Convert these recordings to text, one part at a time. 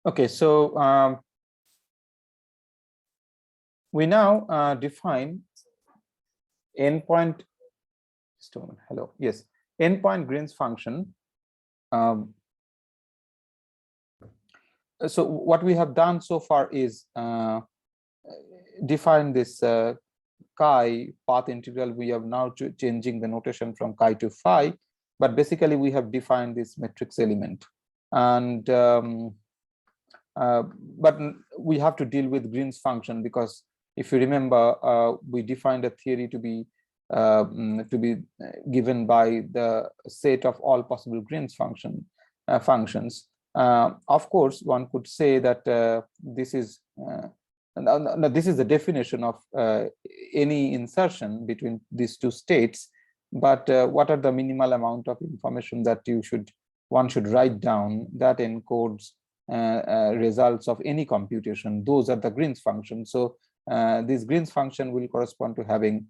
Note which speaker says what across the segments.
Speaker 1: Okay, so we now define endpoint. Hello. Yes, endpoint Green's function. So what we have done so far is define this chi path integral. We have now changing the notation from chi to phi, but basically we have defined this matrix element, and but we have to deal with Green's function, because if you remember, we defined a theory to be given by the set of all possible Green's functions. Of course, one could say that this is this is the definition of any insertion between these two states. But what are the minimal amount of information that one should write down that encodes results of any computation? Those are the Green's function. So this Green's function will correspond to having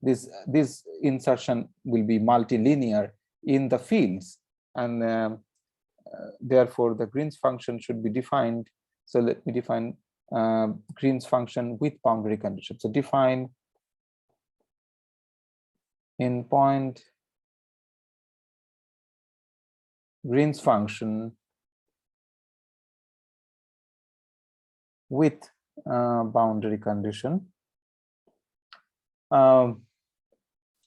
Speaker 1: this insertion will be multilinear in the fields, and therefore the Green's function should be defined. So let me define Green's function with boundary condition. So define endpoint Green's function with boundary condition, and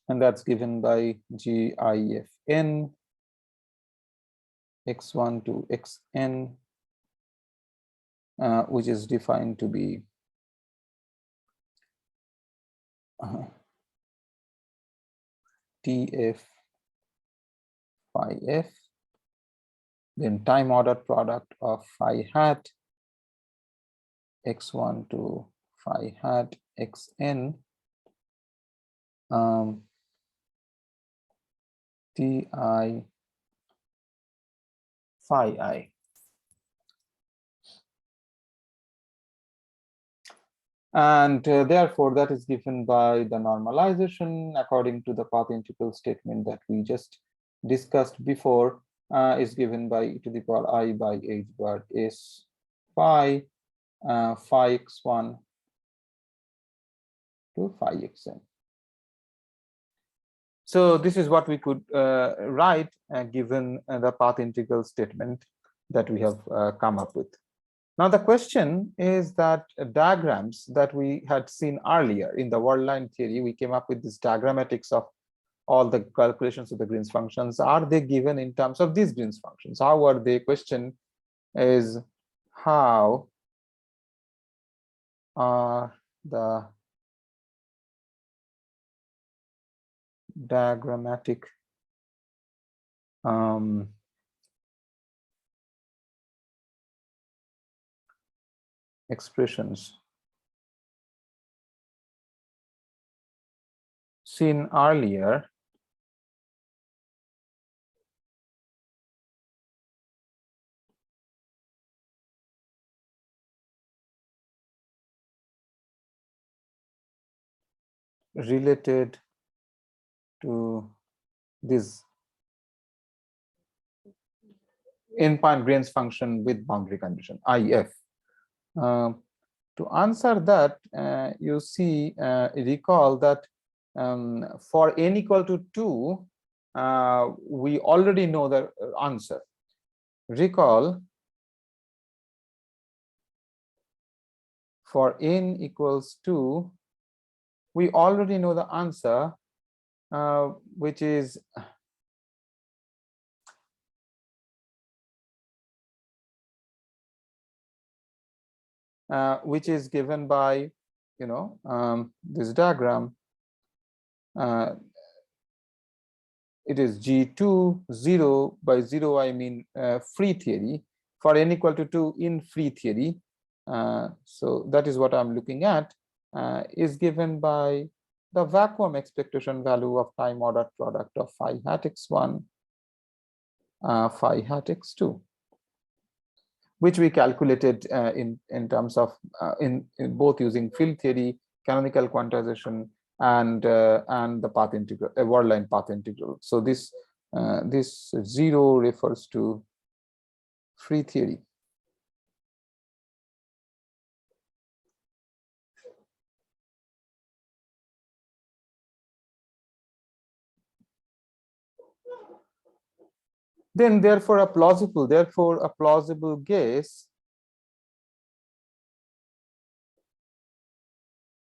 Speaker 1: that's given by GIFN x1 to xn, which is defined to be TF phi f, then time ordered product of phi hat x1 to phi hat xn, Ti phi I. And therefore that is given by the normalization according to the path integral statement that we just discussed before, is given by e to the power I by h bar s phi phi x1 to phi xn. So this is what we could write given the path integral statement that we have come up with. Now the question is that diagrams that we had seen earlier in the word line theory, we came up with this diagrammatics of all the calculations of the Green's functions. Are they given in terms of these Green's functions? How are they? Question is, how are the diagrammatic expressions seen earlier related to this endpoint Green's function with boundary condition IF? To answer that, you see, recall that for n equal to 2, we already know the answer. Recall, for n equals 2, we already know the answer, which is given by, you know, this diagram. It is G2 0 by 0, I mean free theory, for n equal to 2 in free theory. So that is what I'm looking at, is given by the vacuum expectation value of time ordered product of phi hat x1 phi hat x2, which we calculated in terms of in both using field theory, canonical quantization, and the path integral, a word line path integral. So this 0 refers to free theory. Then therefore a plausible guess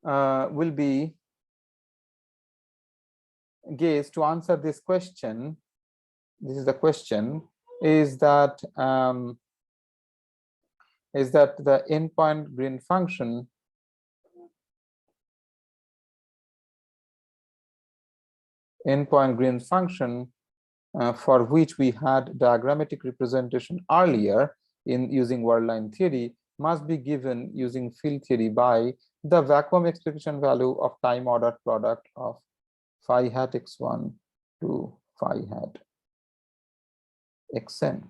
Speaker 1: will be to answer this question. This is the question: is that the endpoint green function for which we had diagrammatic representation earlier in using word line theory must be given using field theory by the vacuum expectation value of time ordered product of phi hat x1 to phi hat xn.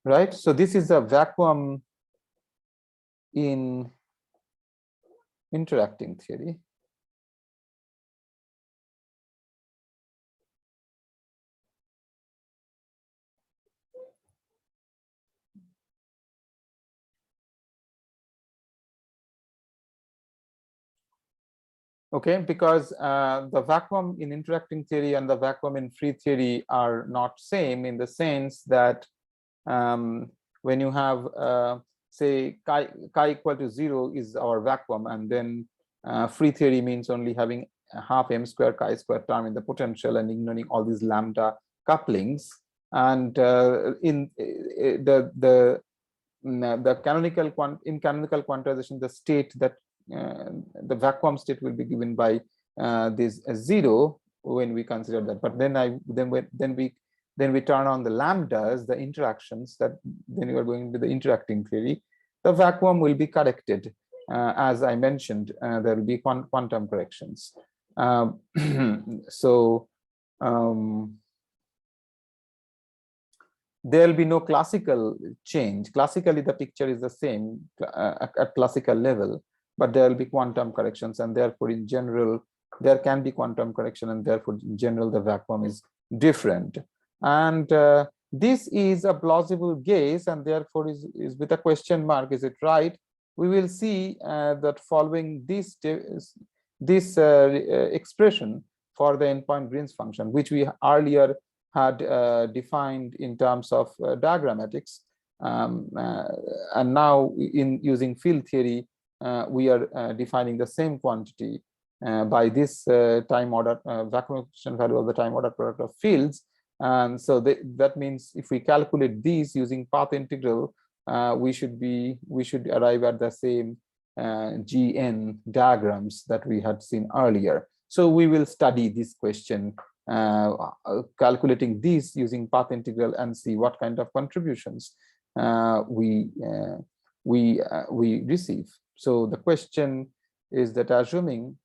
Speaker 1: Right, so this is a vacuum in interacting theory. Okay, because the vacuum in interacting theory and the vacuum in free theory are not same, in the sense that when you have say chi equal to 0 is our vacuum, and then free theory means only having half m square chi square term in the potential and ignoring all these lambda couplings. And in the canonical canonical quantization, the state that the vacuum state will be given by this 0 when we consider that. But then we turn on the lambdas, the interactions, that then you are going to the interacting theory. The vacuum will be corrected, as I mentioned. There will be quantum corrections. So there will be no classical change. Classically, the picture is the same at classical level, but there will be quantum corrections, and therefore, in general, there can be quantum correction, and therefore, in general, the vacuum is different. And this is a plausible guess, and therefore is with a question mark. Is it right? We will see that following this expression for the endpoint Green's function, which we earlier had defined in terms of diagrammatics, and now in using field theory, we are defining the same quantity by this time order vacuum expectation value of the time order product of fields. And so that means if we calculate these using path integral, we should arrive at the same GN diagrams that we had seen earlier. So we will study this question, calculating these using path integral, and see what kind of contributions we receive. So the question is that assuming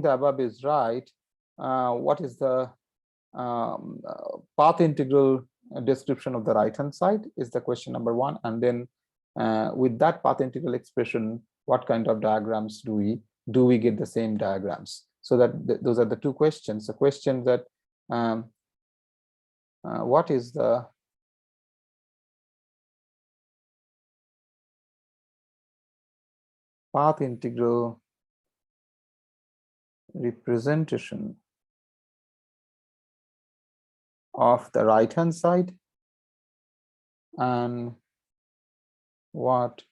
Speaker 1: the above is right, what is the path integral description of the right hand side is the question number 1. And then with that path integral expression, what kind of diagrams do we get the same diagrams? So that those are the two questions. The question that what is the path integral representation of the right hand side, and what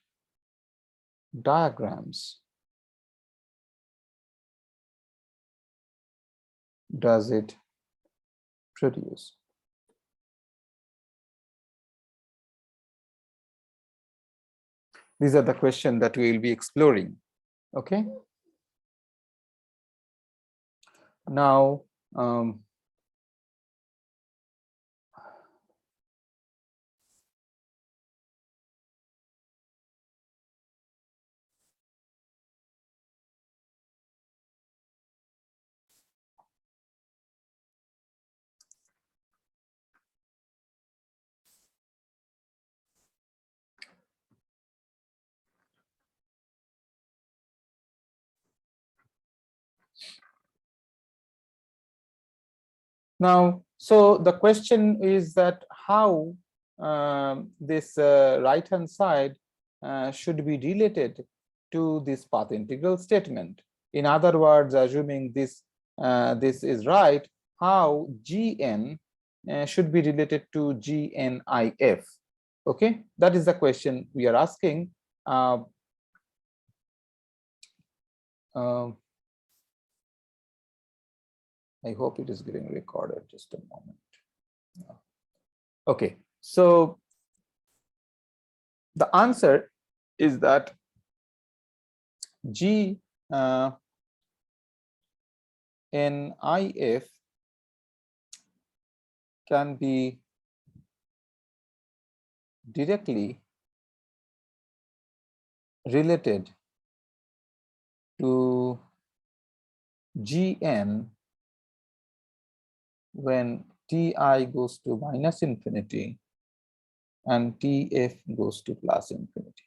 Speaker 1: diagrams does it produce? These are the questions that we will be exploring. Okay. Now, so the question is that how this right hand side should be related to this path integral statement. In other words, assuming this this is right, how Gn should be related to GNIF. Okay, that is the question we are asking. I hope it is getting recorded. Just a moment. Okay, so the answer is that GNIF can be directly related to Gn when Ti goes to minus infinity and Tf goes to plus infinity.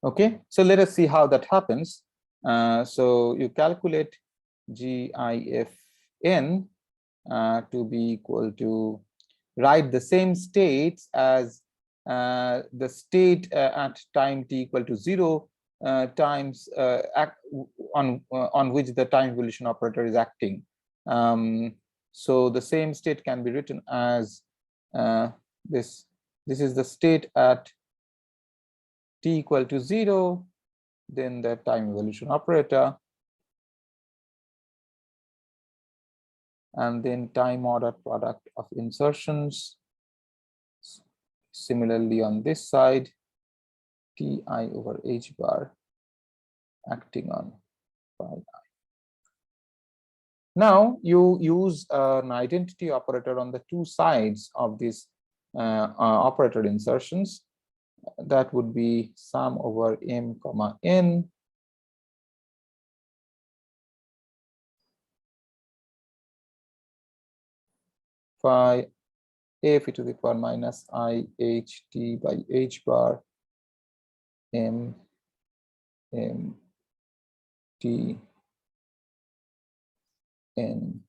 Speaker 1: Okay, so let us see how that happens. So you calculate GIFN to be equal to, write the same states as the state at time t equal to 0 times on which the time evolution operator is acting. So the same state can be written as this. This is the state at t equal to 0, then the time evolution operator, and then time order product of insertions. Similarly, on this side, Ti over h bar acting on phi I. Now you use an identity operator on the two sides of these operator insertions. That would be sum over m comma n phi f e to the power minus I h t by h bar m t n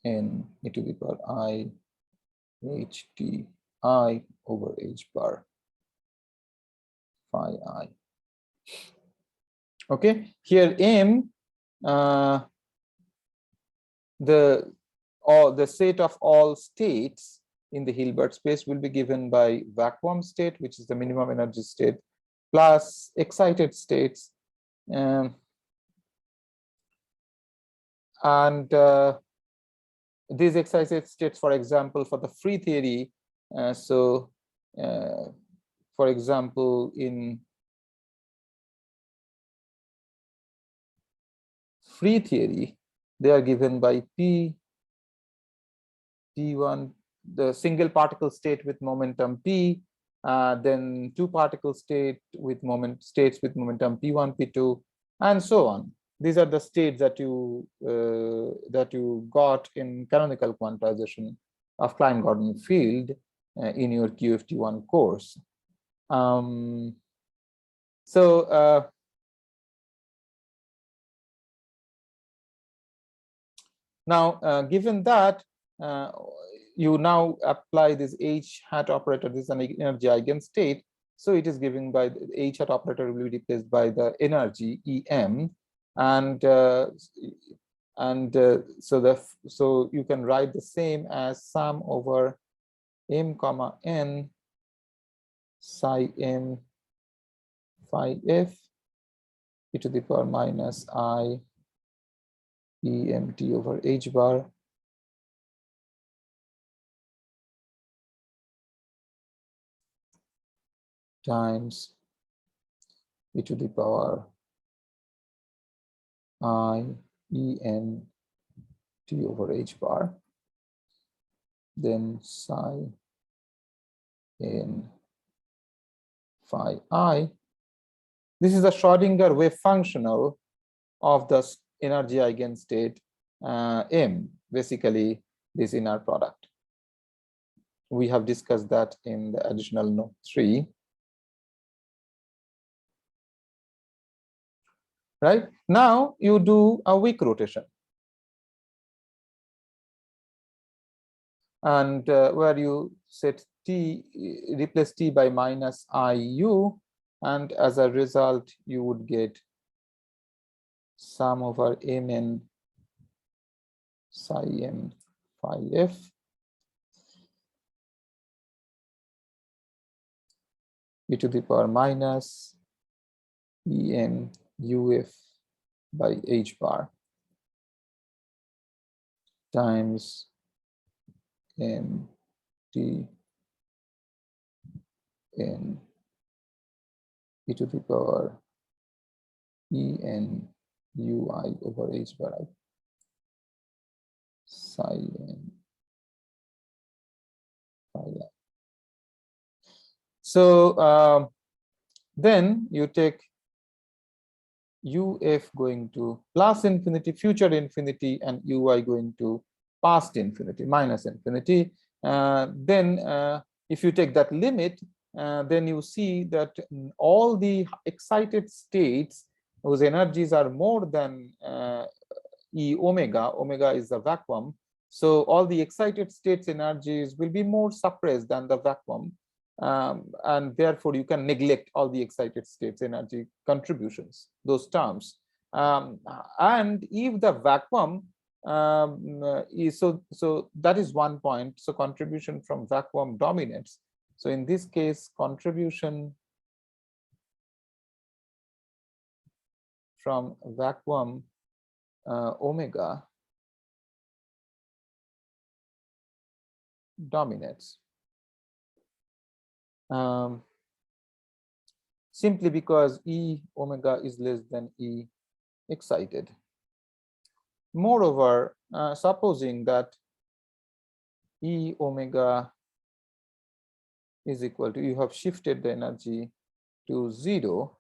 Speaker 1: e to the power I h t I over h bar phi I. Okay, here m the set of all states in the Hilbert space will be given by vacuum state, which is the minimum energy state, plus excited states, and these excited states, for example, for the free theory. For example, in free theory, they are given by P1, the single particle state with momentum P, then two particle states with momentum P1, P2, and so on. These are the states that you got in canonical quantization of Klein-Gordon field in your QFT1 course. Now, given that, you now apply this H hat operator. This is an energy eigenstate, so it is given by the H hat operator will be replaced by the energy EM, so you can write the same as sum over m comma n psi m phi f e to the power minus I EMT over h bar times e to the power I EN t over h bar, then psi n phi I. This is the Schrodinger wave functional of the energy eigenstate m, basically this inner product. We have discussed that in the additional note 3. right? Now you do a weak rotation, and where you set t, replace t by minus iu, and as a result you would get sum over mn psi m phi f e to the power minus em uf by h bar times m t n e to the power en ui over h bar I psi n phi f. So then you take uf going to plus infinity, future infinity, and ui going to past infinity, minus infinity. Then if you take that limit, then you see that all the excited states whose energies are more than E omega, omega is the vacuum. So all the excited states energies will be more suppressed than the vacuum. And therefore you can neglect all the excited states energy contributions, those terms. And if the vacuum is so that is one point. So contribution from vacuum dominates. So in this case, contribution from vacuum omega dominates. Simply because E omega is less than E excited. Moreover, supposing that E omega is equal to, you have shifted the energy to 0,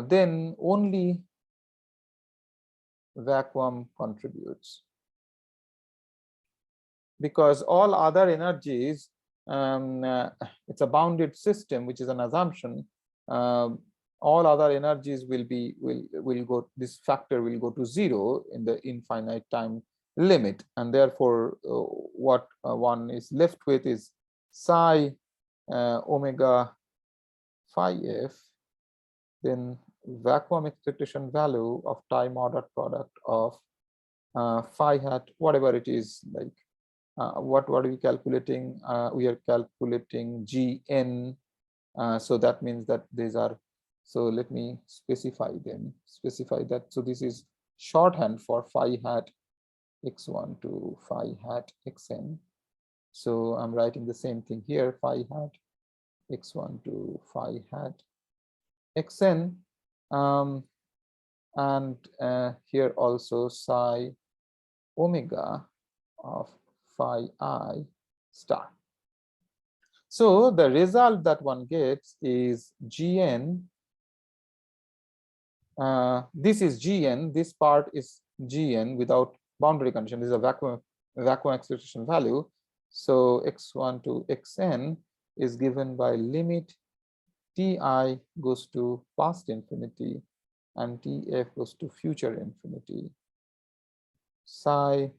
Speaker 1: then only vacuum contributes, because all other energies, it's a bounded system, which is an assumption. All other energies will go, this factor will go to 0 in the infinite time limit, and therefore what one is left with is psi omega phi f, then vacuum expectation value of time ordered product of phi hat, whatever it is, like what are we calculating? We are calculating gn. So that means that these are, so let me specify them, specify that. So this is shorthand for phi hat x1 to phi hat xn. So I'm writing the same thing here, phi hat x1 to phi hat xn, and here also psi omega of phi I star. So the result that one gets is gn. This is gn, this part is gn without boundary condition. This is a vacuum expectation value. So x1 to xn is given by limit ti goes to past infinity and tf goes to future infinity, psi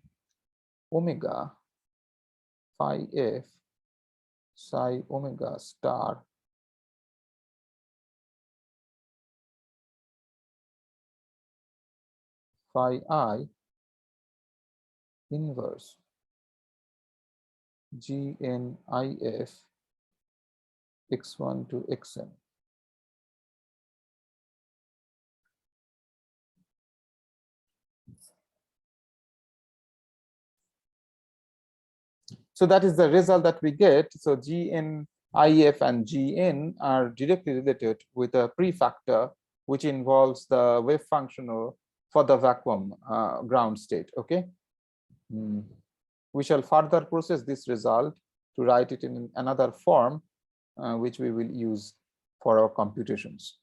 Speaker 1: omega phi f psi omega star phi I inverse GNIF x1 to xn. So that is the result that we get. So GNIF and GN are directly related with a prefactor which involves the wave functional for the vacuum ground state. Okay. We shall further process this result to write it in another form, which we will use for our computations.